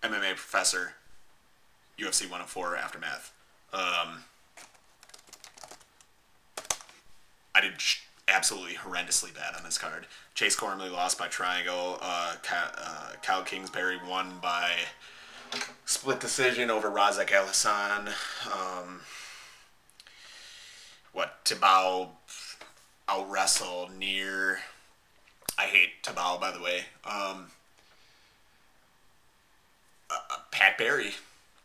MMA Professor, UFC 104 Aftermath. I did absolutely horrendously bad on this card. Chase Cormley lost by triangle. Kyle Kingsbury won by split decision over Razak El Hassan. Tibau out wrestled near. I hate Tibau, by the way. Pat Barry,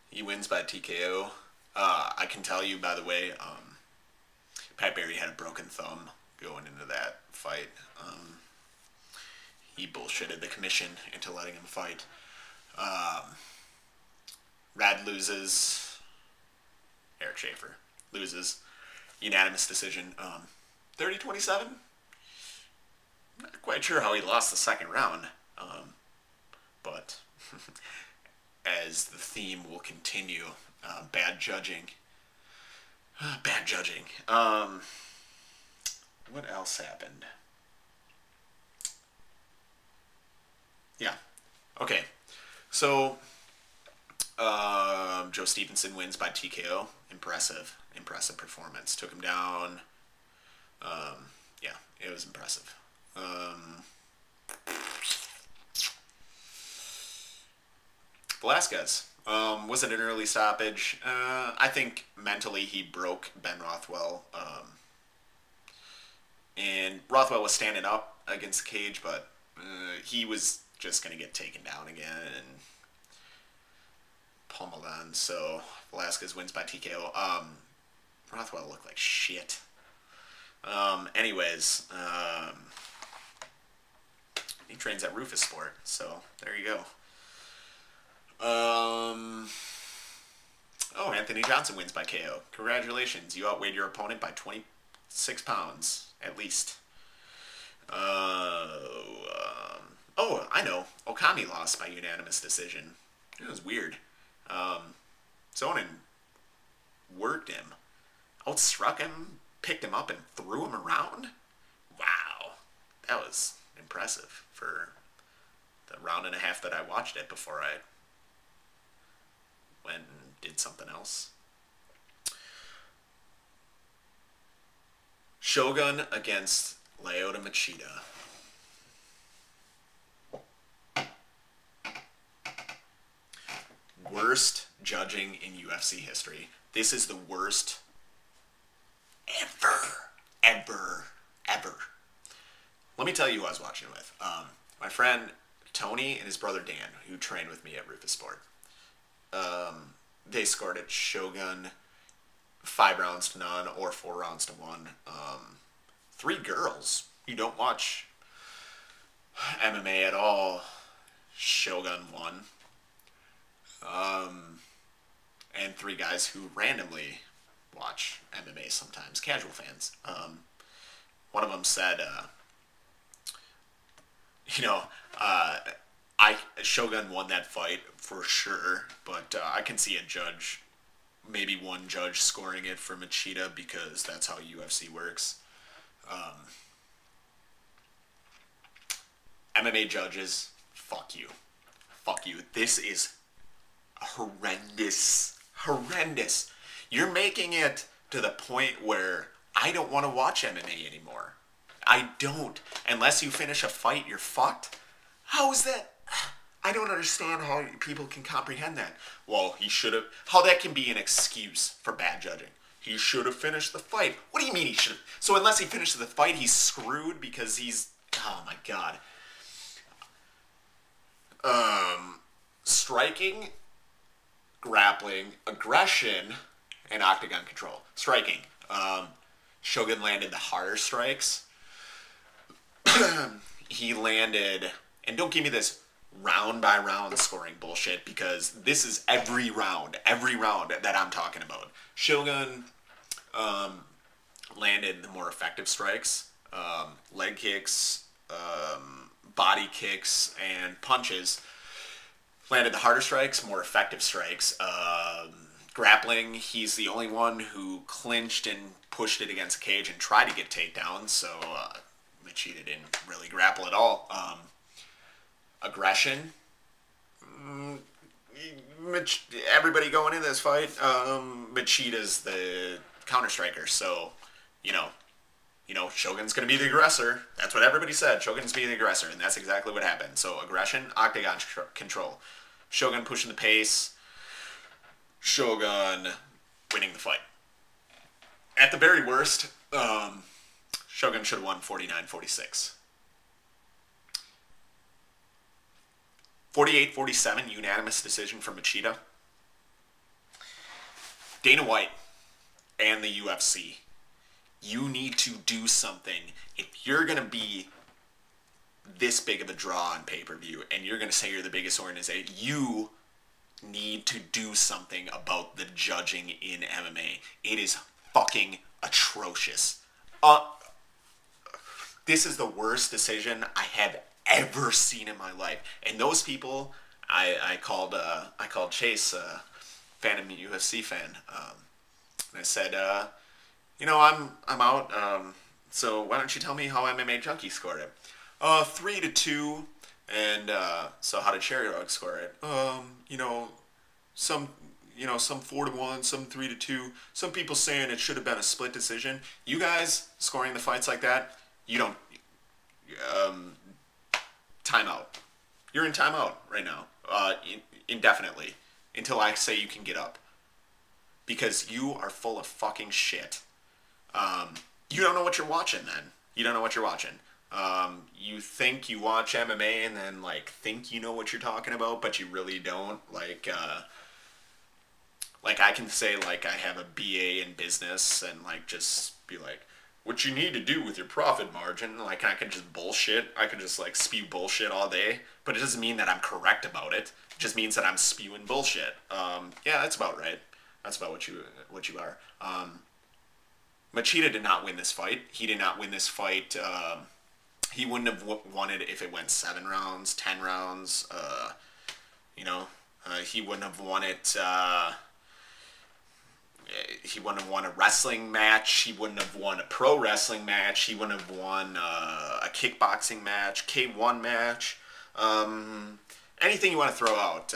he wins by TKO. I can tell you, by the way, Pat Barry had a broken thumb going into that fight. He bullshitted the commission into letting him fight. Rad loses. Eric Schaefer loses. Unanimous decision. 30-27? Not quite sure how he lost the second round. But as the theme will continue, bad judging. Bad judging. What else happened? Yeah. Okay. So, Joe Stevenson wins by TKO. Impressive performance. Took him down. Yeah, it was impressive. Velasquez. Was it an early stoppage? I think mentally he broke Ben Rothwell. And Rothwell was standing up against Cage, but he was just going to get taken down again and pummeled on. So Velasquez wins by TKO. Rothwell looked like shit. Anyways, he trains at Rufus Sport, so there you go. Oh, Anthony Johnson wins by KO. Congratulations, you outweighed your opponent by 26 pounds, at least. Oh, I know. Okami lost by unanimous decision. It was weird. Sonnen worked him, outstruck him, picked him up, and threw him around. Wow, that was impressive for the round and a half that I watched it before I went and did something else. Shogun against Lyoto Machida. Worst judging in UFC history. This is the worst ever. Let me tell you who I was watching with. My friend Tony and his brother Dan, who trained with me at Rufus Sport. They scored at Shogun 5 rounds to none or 4 rounds to 1. 3 girls. You don't watch MMA at all. Shogun won. And 3 guys who randomly watch MMA sometimes, casual fans. One of them said, Shogun won that fight for sure, but I can see a judge, maybe one judge scoring it for Machida because that's how UFC works. MMA judges, fuck you. This is horrendous. You're making it to the point where I don't want to watch MMA anymore. I don't. Unless you finish a fight, you're fucked. How is that? I don't understand how people can comprehend that. Well, he should have. How that can be an excuse for bad judging. He should have finished the fight. What do you mean he should have? So unless he finishes the fight, he's screwed because he's. Oh my god. Striking, grappling, aggression, and octagon control. Striking. Shogun landed the harder strikes. He landed, and don't give me this round by round scoring bullshit because this is every round that I'm talking about. Shogun landed the more effective strikes, leg kicks, body kicks, and punches. Landed the harder strikes, more effective strikes. Grappling, he's the only one who clinched and pushed it against the cage and tried to get takedowns, so Machida didn't really grapple at all. Aggression, everybody going in this fight, Machida's the counter striker. So, you know, Shogun's going to be the aggressor. That's what everybody said. Shogun's being the aggressor, and that's exactly what happened. So aggression, octagon control. Shogun pushing the pace. Shogun winning the fight. At the very worst, Shogun should have won 49-46. 48-47, unanimous decision for Machida. Dana White and the UFC, you need to do something. If you're going to be this big of a draw on pay-per-view and you're going to say you're the biggest organization, you need to do something about the judging in MMA. It is fucking atrocious. This is the worst decision I have ever seen in my life. And those people, I called Chase, fan of the UFC fan, and I said, I'm out. So why don't you tell me how MMA Junkie scored it? 3-2. And so how did Cherry Rug score it? Some 4-1, some 3-2. Some people saying it should have been a split decision. You guys scoring the fights like that, you don't. Timeout. You're in timeout right now, indefinitely, until I say you can get up. Because you are full of fucking shit. You don't know what you're watching then. You don't know what you're watching. You think you watch MMA and then, think you know what you're talking about, but you really don't. I can say, I have a BA in business and, just be like, what you need to do with your profit margin, I can just bullshit. I can just, spew bullshit all day. But it doesn't mean that I'm correct about it. It just means that I'm spewing bullshit. Yeah, that's about right. That's about what you are. Machida did not win this fight. He did not win this fight. He wouldn't have won it if it went 7 rounds, 10 rounds. He wouldn't have won it. He wouldn't have won a wrestling match. He wouldn't have won a pro wrestling match. He wouldn't have won a kickboxing match, K1 match. Anything you want to throw out,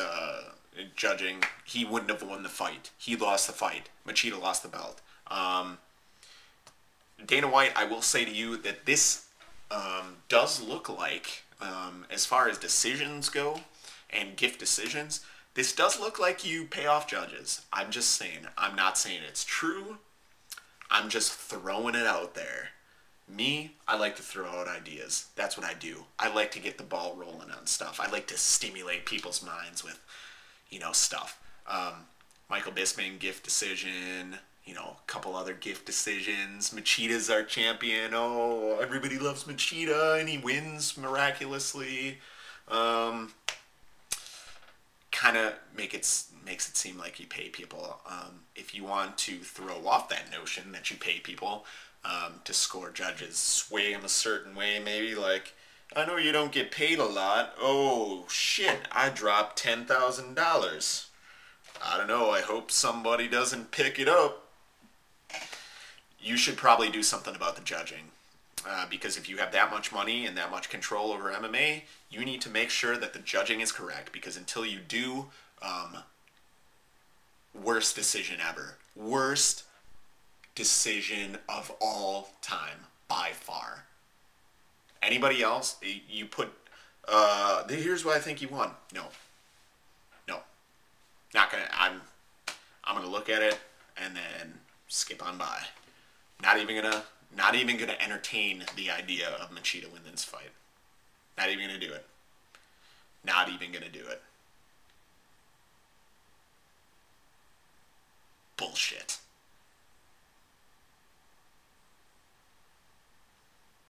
judging, he wouldn't have won the fight. He lost the fight. Machida lost the belt. Dana White, I will say to you that this does look like, as far as decisions go and gift decisions, this does look like you pay off judges. I'm just saying. I'm not saying it's true. I'm just throwing it out there. Me, I like to throw out ideas. That's what I do. I like to get the ball rolling on stuff. I like to stimulate people's minds with, stuff. Michael Bisping, gift decision. A couple other gift decisions. Machida's our champion. Oh, everybody loves Machida, and he wins miraculously. Kind of makes it seem like you pay people. If you want to throw off that notion that you pay people to score judges, sway them a certain way, maybe I know you don't get paid a lot. Oh shit! I dropped $10,000. I don't know. I hope somebody doesn't pick it up. You should probably do something about the judging. Because if you have that much money and that much control over MMA, you need to make sure that the judging is correct. Because until you do, worst decision ever. Worst decision of all time, by far. Anybody else, you put, here's why I think you won. No. Not gonna, I'm gonna look at it and then skip on by. Not even gonna entertain the idea of Machida winning this fight. Not even gonna do it. Not even gonna do it. Bullshit.